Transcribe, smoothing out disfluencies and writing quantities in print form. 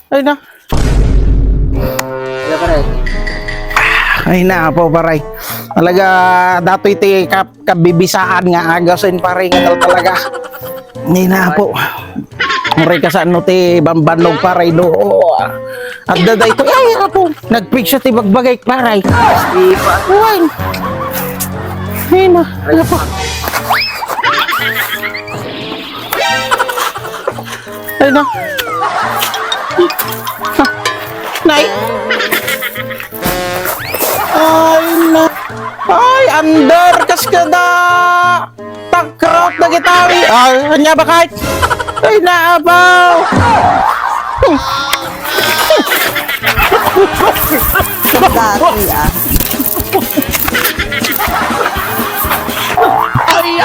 Ay na. Wala pa rin. Ay na po paray. Talaga dato iti kabibisaan nga agasin paray nga talaga. Ay na po. Muray ka saan no ti bambanog paray do. At daday ito ay po. Nagpig siya ti bagbagay paray. Di pa. Ay. Ay na. Ay po. Ay na. Nay. Ay na. Ay, under kas ka da. Takrot na gitawi. Ay, anya ba kahit? Ay, naabaw. Dati ah. Ay,